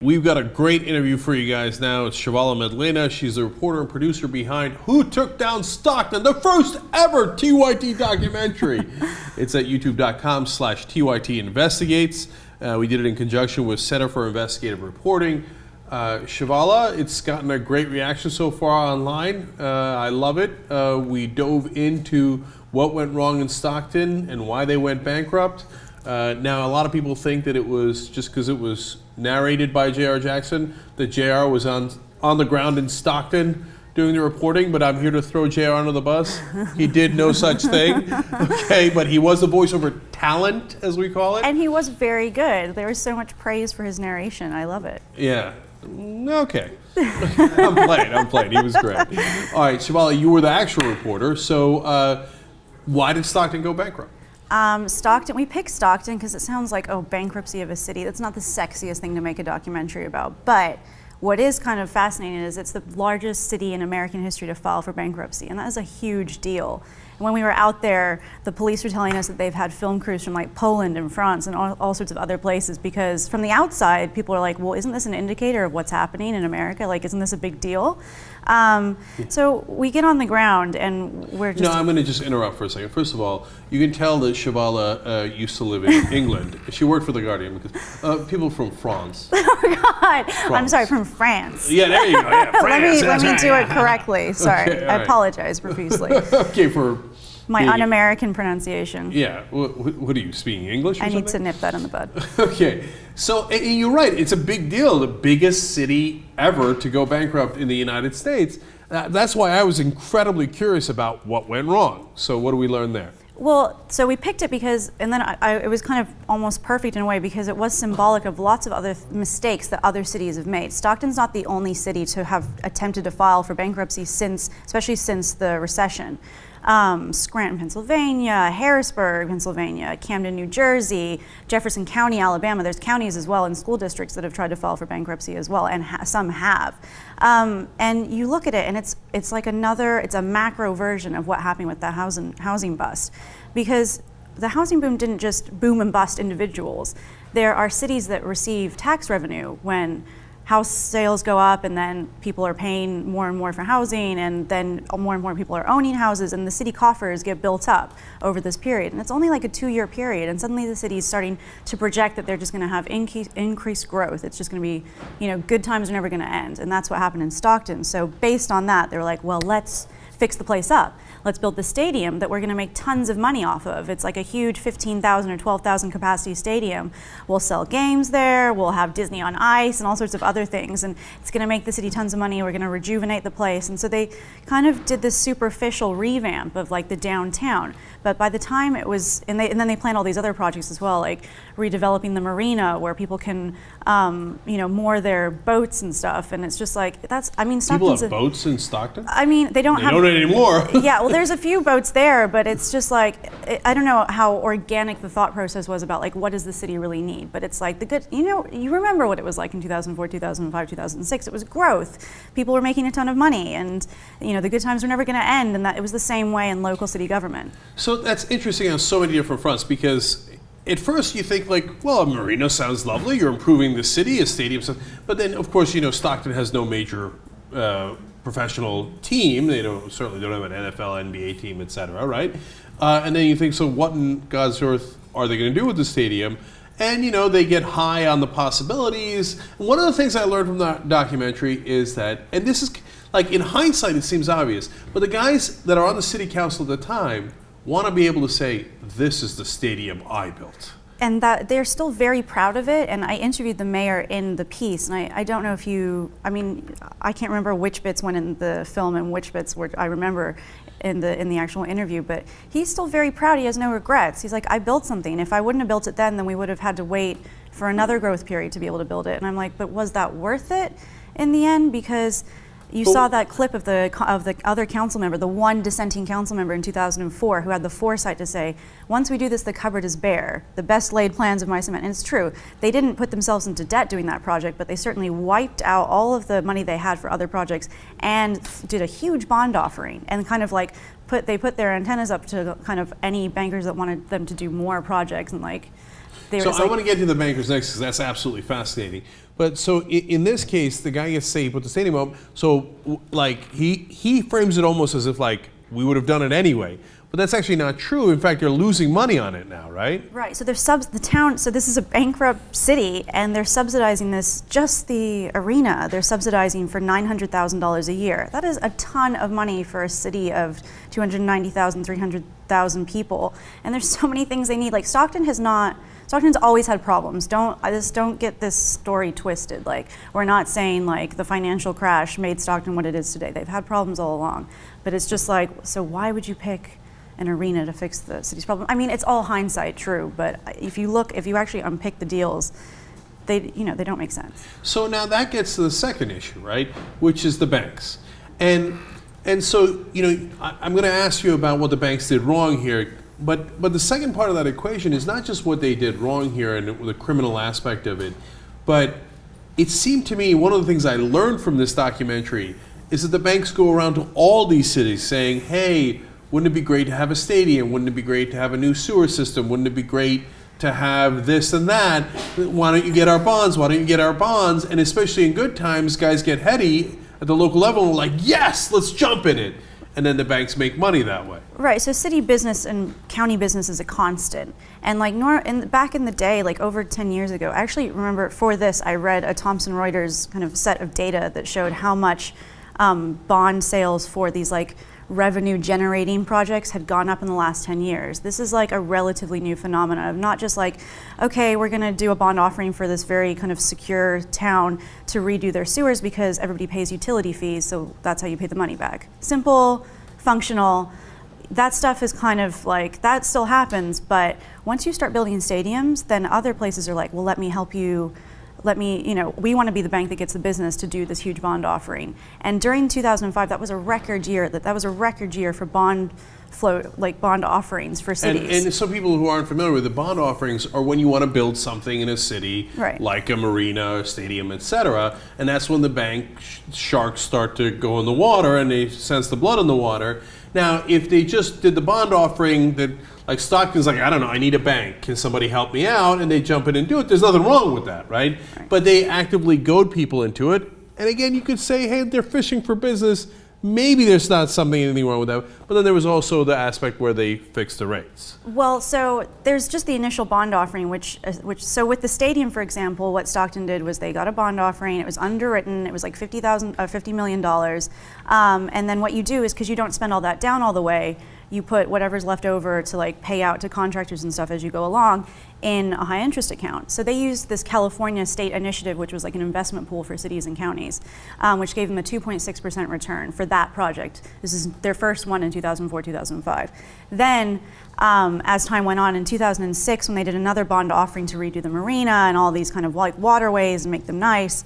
We've got a great interview for you guys now. It's Chavala Madlena. She's the reporter and producer behind Who Took Down Stockton, the first ever TYT documentary. It's at youtube.com/TYT Investigates. We did it in conjunction with Center for Investigative Reporting. Chavala, it's gotten a great reaction so far online. I love it. We dove into what went wrong in Stockton and why they went bankrupt. Now, a lot of people think that it was just because it was narrated by J.R. Jackson, that J.R. was on the ground in Stockton doing the reporting, but I'm here to throw J.R. under the bus. He did no such thing, okay, but he was the voiceover talent, as we call it. And he was very good. There was so much praise for his narration. I love it. Yeah. Okay. I'm playing. He was great. All right, Chavala, you were the actual reporter, so why did Stockton go bankrupt? Stockton, we picked Stockton because it sounds like, oh, bankruptcy of a city. That's not the sexiest thing to make a documentary about. But what is kind of fascinating is it's the largest city in American history to file for bankruptcy, and that is a huge deal. And when we were out there, the police were telling us that they've had film crews from like Poland and France and all sorts of other places, because from the outside, people are like, well, isn't this an indicator of what's happening in America? Like, isn't this a big deal? So we get on the ground and we're just... No, I'm going to just interrupt for a second. First of all, you can tell that Chavala used to live in England. She worked for The Guardian because people from France. Oh, God. I'm sorry, from France. Yeah, there you go. Yeah, France. let me do it correctly. Sorry. Okay, I right. apologize profusely. Okay, for... My un-American pronunciation. Yeah. What are you, speaking English or I something? need to nip that in the bud. Okay. So and you're right. It's a big deal. The biggest city ever to go bankrupt in the United States. That's why I was incredibly curious about what went wrong. So what do we learn there? Well, so we picked it because, and then it was kind of almost perfect in a way because it was symbolic of lots of other mistakes that other cities have made. Stockton's not the only city to have attempted to file for bankruptcy especially since the recession. Scranton, Pennsylvania, Harrisburg, Pennsylvania, Camden, New Jersey, Jefferson County, Alabama. There's counties as well and school districts that have tried to file for bankruptcy as well, and some have. And you look at it, and it's like it's a macro version of what happened with the housing bust, because the housing boom didn't just boom and bust individuals. There are cities that receive tax revenue when house sales go up, and then people are paying more and more for housing, and then more and more people are owning houses, and the city coffers get built up over this period. And it's only like a 2-year period, and suddenly the city is starting to project that they're just going to have increased growth. It's just going to be, good times are never going to end, and that's what happened in Stockton. So based on that, they're like, well, let's fix the place up. Let's build the stadium that we're going to make tons of money off of. It's like a huge 15,000 or 12,000 capacity stadium. We'll sell games there, we'll have Disney on Ice and all sorts of other things, and it's going to make the city tons of money. We're going to rejuvenate the place. And so they kind of did this superficial revamp of like the downtown. But by the time it was, and then they planned all these other projects as well, like redeveloping the marina where people can, moor their boats and stuff. And it's just like, Stockton's People have boats in Stockton? I mean, they don't anymore. Yeah, well, there's a few boats there, but it's just like, I don't know how organic the thought process was about like, what does the city really need? But it's like you remember what it was like in 2004, 2005, 2006. It was growth. People were making a ton of money, and the good times were never going to end, and that it was the same way in local city government. So that's interesting on so many different fronts, because at first you think like, well, a marina sounds lovely, you're improving the city, a stadium, but then of course, Stockton has no major professional team. They certainly don't have an NFL, NBA team, etc., right? And then you think, so what in God's earth are they going to do with the stadium? And they get high on the possibilities. And one of the things I learned from that documentary is that, and this is like in hindsight it seems obvious, but the guys that are on the city council at the time want to be able to say, this is the stadium I built. And that they're still very proud of it. And I interviewed the mayor in the piece, and I don't know if I can't remember which bits went in the film and which bits I remember in the actual interview, but he's still very proud. He has no regrets. He's like, I built something. If I wouldn't have built it then we would have had to wait for another growth period to be able to build it. And I'm like, but was that worth it in the end? Because you saw that clip of the other council member, the one dissenting council member in 2004, who had the foresight to say, once we do this, the cupboard is bare. The best laid plans of my cement. And it's true. They didn't put themselves into debt doing that project, but they certainly wiped out all of the money they had for other projects and did a huge bond offering and kind of like put their antennas up to kind of any bankers that wanted them to do more projects and like there So was I want to get to the bankers next because that's absolutely fascinating. But so in this case, the guy gets saved with the stadium up. So like he frames it almost as if like we would have done it anyway. But that's actually not true. In fact, they're losing money on it now, right? Right. So the town. So this is a bankrupt city, and they're subsidizing this. Just the arena, they're subsidizing for $900,000 a year. That is a ton of money for a city of 290,000, 300,000 people. And there's so many things they need. Like Stockton's always had problems. Don't get this story twisted. Like, we're not saying like the financial crash made Stockton what it is today. They've had problems all along. But it's just like, so why would you pick an arena to fix the city's problem? I mean, it's all hindsight, true, but if you actually unpick the deals, they don't make sense. So now that gets to the second issue, right? Which is the banks. And so, I'm going to ask you about what the banks did wrong here, but the second part of that equation is not just what they did wrong here and the criminal aspect of it, but it seemed to me one of the things I learned from this documentary is that the banks go around to all these cities saying, hey, wouldn't it be great to have a stadium? Wouldn't it be great to have a new sewer system? Wouldn't it be great to have this and that? Why don't you get our bonds? Why don't you get our bonds? And especially in good times, guys get heady at the local level and are like, yes, let's jump in it. And then the banks make money that way. Right, so city business and county business is a constant. And like back in the day, like over 10 years ago, I actually remember for this, I read a Thomson Reuters kind of set of data that showed how much bond sales for these like revenue generating projects had gone up in the last 10 years. This is like a relatively new phenomenon of not just like, okay, we're gonna do a bond offering for this very kind of secure town to redo their sewers because everybody pays utility fees, so that's how you pay the money back. Simple, functional, that stuff is kind of like, that still happens, but once you start building stadiums, then other places are like, well, let me help you. We want to be the bank that gets the business to do this huge bond offering. And during 2005, that was a record year. That was a record year for bond flow, like bond offerings for cities. And some people who aren't familiar with the bond offerings are when you want to build something in a city, right, like a marina, a stadium, etc. And that's when the bank sharks start to go in the water and they sense the blood in the water. Now, if they just did the bond offering that, like Stockton's like, I don't know, I need a bank. Can somebody help me out? And they jump in and do it. There's nothing wrong with that, right? But they actively goad people into it. And again, you could say, hey, they're fishing for business. Maybe there's not anything wrong with that. But then there was also the aspect where they fixed the rates. Well, so there's just the initial bond offering, which so with the stadium, for example, what Stockton did was they got a bond offering. It was underwritten. It was like $50 million. And then what you do is, because you don't spend all that down all the way, you put whatever's left over to like pay out to contractors and stuff as you go along in a high interest account. So they used this California state initiative, which was like an investment pool for cities and counties, which gave them a 2.6% return for that project. This is their first one in 2004, 2005. Then as time went on in 2006, when they did another bond offering to redo the marina and all these kind of like waterways and make them nice,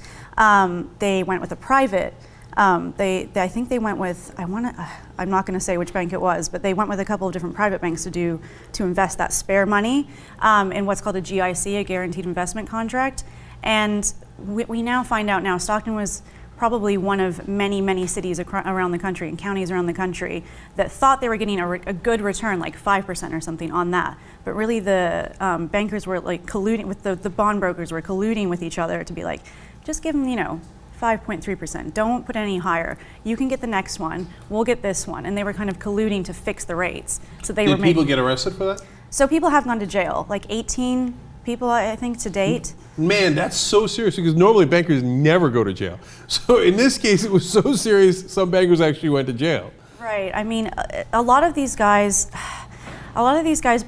they went with a private. I think they went with, I'm not going to say which bank it was, but they went with a couple of different private banks to invest that spare money in what's called a GIC, a guaranteed investment contract. And we now find out now Stockton was probably one of many, many cities around the country and counties around the country that thought they were getting a good return, like 5% or something on that. But really the bankers were like colluding with the bond brokers were colluding with each other to be like, just give them, 5.3%. Don't put any higher. You can get the next one. We'll get this one. And they were kind of colluding to fix the rates. So they Did people get arrested for that? So people have gone to jail, like 18 people, I think, to date. Man, that's so serious because normally bankers never go to jail. So in this case, it was so serious, some bankers actually went to jail. Right. I mean, a lot of these guys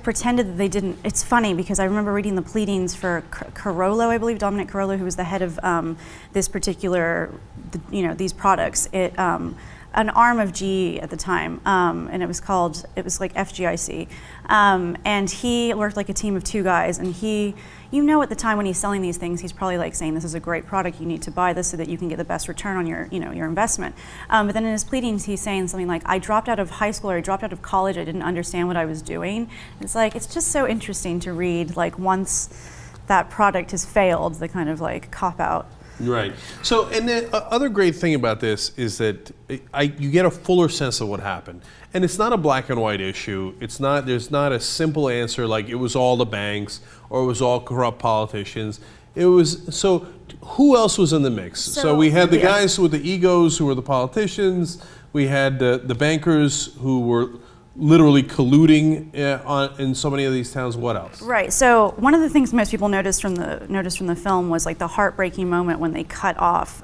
pretended that they didn't. It's funny because I remember reading the pleadings for Carollo, I believe, Dominic Carollo, who was the head of this particular, these products. An arm of GE at the time, and it was like FGIC. And he worked like a team of two guys, and at the time when he's selling these things, he's probably like saying, this is a great product, you need to buy this so that you can get the best return on your investment. But then in his pleadings, he's saying something like, I dropped out of high school or I dropped out of college, I didn't understand what I was doing. It's like, it's just so interesting to read, like once that product has failed, the kind of like cop out. Right. So, and the other great thing about this is that you get a fuller sense of what happened. And it's not a black and white issue. There's not a simple answer like it was all the banks or it was all corrupt politicians. So who else was in the mix? So we had the guys with the egos who were the politicians. We had the bankers who were literally colluding in so many of these towns. What else? Right. So one of the things most people noticed from the film was like the heartbreaking moment when they cut off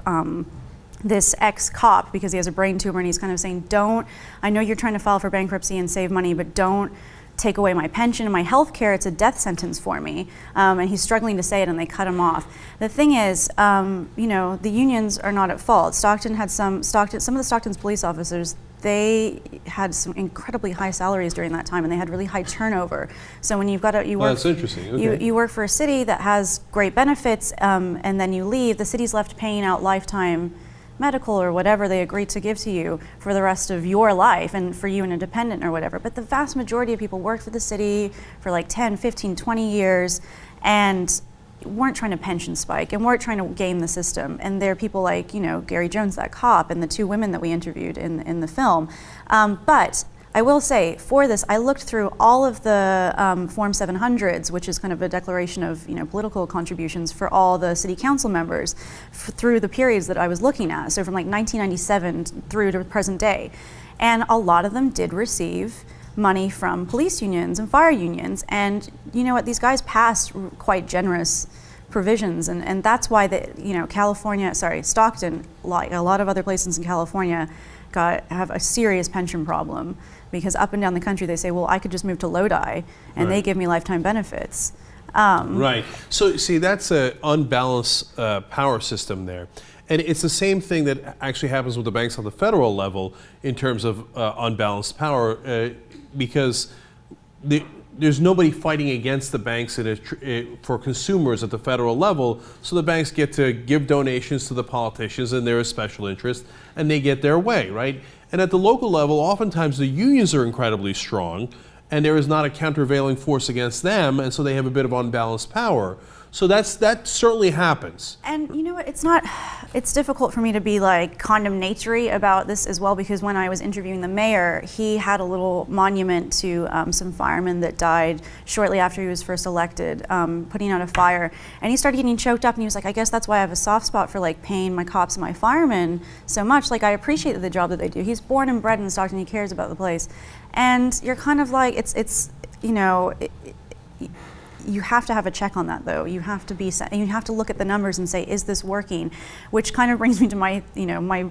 this ex-cop because he has a brain tumor, and he's kind of saying, I know you're trying to file for bankruptcy and save money, but don't take away my pension and my health care. It's a death sentence for me. And he's struggling to say it, and they cut him off. The thing is, the unions are not at fault. Stockton had some of the Stockton's police officers, they had some incredibly high salaries during that time, and they had really high turnover. So when you've got that's interesting. Okay. You work for a city that has great benefits, and then you leave, the city's left paying out lifetime medical or whatever they agreed to give to you for the rest of your life and for you an independent or whatever. But the vast majority of people worked for the city for like 10, 15, 20 years and weren't trying to pension spike and weren't trying to game the system. And there are people like, Gary Jones, that cop, and the two women that we interviewed in the film. But I will say, for this, I looked through all of the Form 700s, which is kind of a declaration of political contributions for all the city council members through the periods that I was looking at, so from like 1997 through to the present day. And a lot of them did receive money from police unions and fire unions. And you know what, these guys passed quite generous provisions, and that's why Stockton, like a lot of other places in California, have a serious pension problem, because up and down the country they say, well, I could just move to Lodi and they give me lifetime benefits. Right. So see, that's an unbalanced power system there. And it's the same thing that actually happens with the banks on the federal level in terms of unbalanced power, because there's nobody fighting against the banks for consumers at the federal level, so the banks get to give donations to the politicians, and they're a special interest, and they get their way, right? And at the local level, oftentimes the unions are incredibly strong, and there is not a countervailing force against them, and so they have a bit of unbalanced power. So that certainly happens. And you know what, it's difficult for me to be like condemnatory about this as well, because when I was interviewing the mayor, he had a little monument to some firemen that died shortly after he was first elected, putting out a fire. And he started getting choked up, and he was like, I guess that's why I have a soft spot for like paying my cops and my firemen so much. Like, I appreciate the job that they do. He's born and bred in Stockton, he cares about the place. And you're kind of like, you have to have a check on that, though. You have to look at the numbers and say, is this working? Which kind of brings me to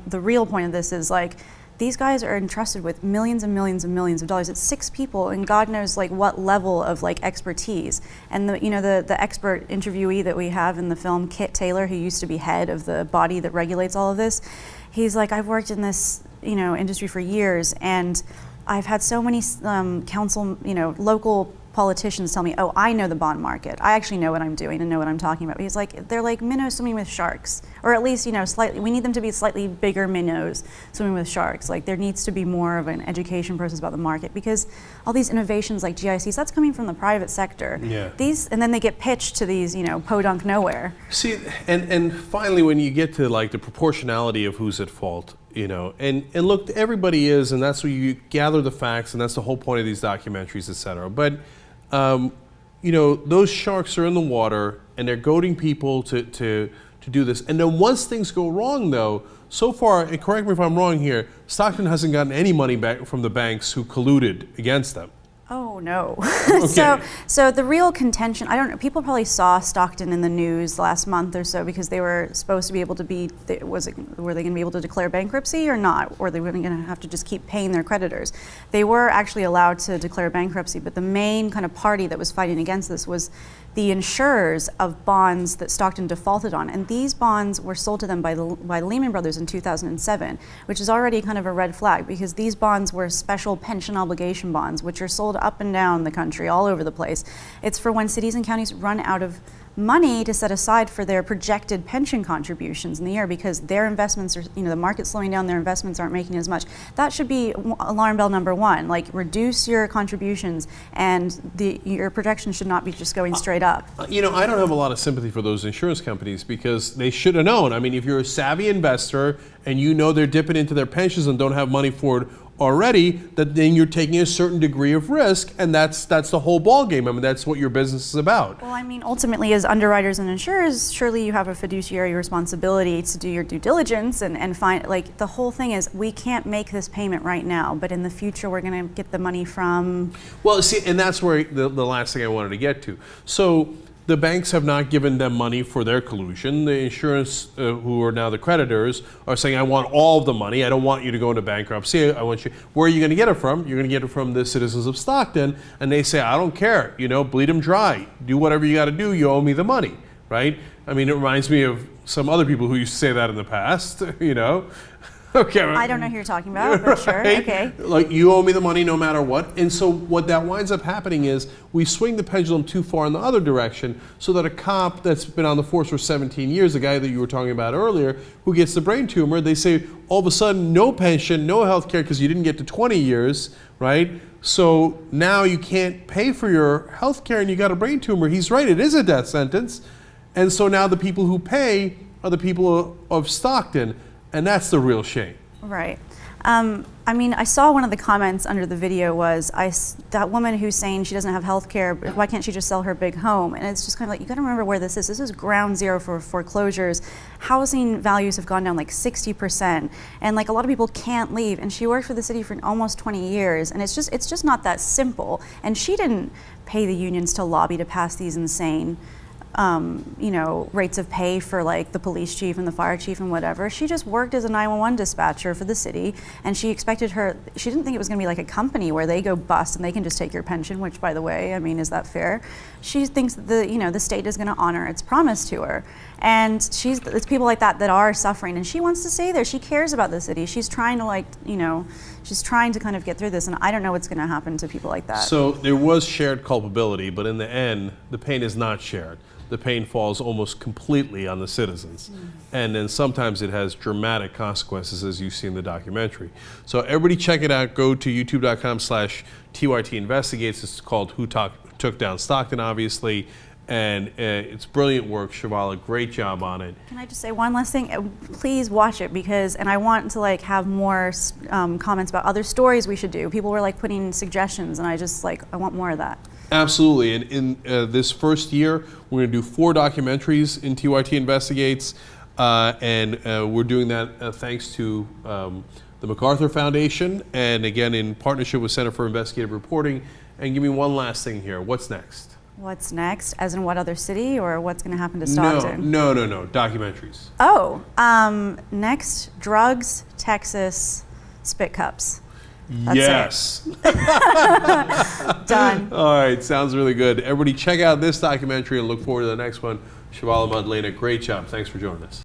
the real point of this is like, these guys are entrusted with millions and millions and millions of dollars. It's 6 people, and God knows like what level of like expertise. And the expert interviewee that we have in the film, Kit Taylor, who used to be head of the body that regulates all of this, he's like, I've worked in this industry for years, and I've had so many local politicians tell me, oh, I know the bond market. I actually know what I'm doing and know what I'm talking about. He's like, they're like minnows swimming with sharks, or at least, slightly, we need them to be slightly bigger minnows swimming with sharks. Like, there needs to be more of an education process about the market, because all these innovations like GICs, that's coming from the private sector. Yeah. And then they get pitched to these, podunk nowhere. See, and finally, when you get to like the proportionality of who's at fault, and look, everybody is, and that's where you gather the facts, and that's the whole point of these documentaries, et cetera. But those sharks are in the water, and they're goading people to do this. And then once things go wrong, though, so far, and correct me if I'm wrong here, Stockton hasn't gotten any money back from the banks who colluded against them. Oh no. Okay. So the real contention, I don't know, people probably saw Stockton in the news last month or so, because they were supposed to be able to were they going to be able to declare bankruptcy or not? Or they were going to have to just keep paying their creditors? They were actually allowed to declare bankruptcy, but the main kind of party that was fighting against this was the insurers of bonds that Stockton defaulted on. And these bonds were sold to them by Lehman Brothers in 2007, which is already kind of a red flag, because these bonds were special pension obligation bonds, which are sold up and down the country, all over the place. It's for when cities and counties run out of money to set aside for their projected pension contributions in the year because their investments are, the market's slowing down, their investments aren't making as much. That should be alarm bell number one. Like, reduce your contributions, and your projections should not be just going straight up. I don't have a lot of sympathy for those insurance companies because they should have known. I mean, if you're a savvy investor and they're dipping into their pensions and don't have money for it already, that then you're taking a certain degree of risk, and that's the whole ball game. I mean, that's what your business is about. Well, I mean, ultimately, as underwriters and insurers, surely you have a fiduciary responsibility to do your due diligence and find, like, the whole thing is, we can't make this payment right now, but in the future we're going to get the money from. Well, see, and that's where the last thing I wanted to get to. So the banks have not given them money for their collusion. The insurance, who are now the creditors, are saying, I want all of the money. I don't want you to go into bankruptcy. I want you. Where are you going to get it from? You're going to get it from the citizens of Stockton. And they say, I don't care. Bleed them dry. Do whatever you got to do. You owe me the money, right? I mean, it reminds me of some other people who used to say that in the past, Okay. I don't know who you're talking about, but sure, right? okay. Like, you owe me the money no matter what. And so what that winds up happening is we swing the pendulum too far in the other direction, so that a cop that's been on the force for 17 years, the guy that you were talking about earlier, who gets the brain tumor, they say all of a sudden no pension, no health care because you didn't get to 20 years, right? So now you can't pay for your health care and you got a brain tumor. He's right, it is a death sentence. And so now the people who pay are the people of Stockton. And that's the real shame. Right. I mean, I saw one of the comments under the video was, that woman who's saying she doesn't have health care, why can't she just sell her big home? And it's just kind of like, you got to remember where this is. This is ground zero for foreclosures. Housing values have gone down like 60%. And like, a lot of people can't leave. And she worked for the city for almost 20 years. And it's just not that simple. And she didn't pay the unions to lobby to pass these insane rates of pay for like the police chief and the fire chief and whatever. She just worked as a 911 dispatcher for the city, and she didn't think it was going to be like a company where they go bust and they can just take your pension, which, by the way, I mean, is that fair? She thinks that the state is going to honor its promise to her. And it's people like that are suffering, and she wants to stay there. She cares about the city. She's trying to she's trying to kind of get through this, and I don't know what's going to happen to people like that. So there was shared culpability, but in the end, the pain is not shared. The pain falls almost completely on the citizens. And then sometimes it has dramatic consequences, as you see in the documentary. So everybody check it out. Go to youtube.com/TYT Investigates. It's called Who Took Down Stockton, obviously. And it's brilliant work, Chavala. Great job on it. Can I just say one last thing? Please watch it, and I want to like have more comments about other stories we should do. People were like putting suggestions, and I want more of that. Absolutely. And in this first year, we're going to do 4 documentaries in TYT Investigates, and we're doing that thanks to the MacArthur Foundation, and again in partnership with Center for Investigative Reporting. And give me one last thing here. What's next? What's next? As in what other city, or what's going to happen to Stockton? No. Documentaries. Oh, next, drugs, Texas, spit cups. That's yes. Done. All right, sounds really good. Everybody check out this documentary and look forward to the next one. Chavala Madlena, great job. Thanks for joining us.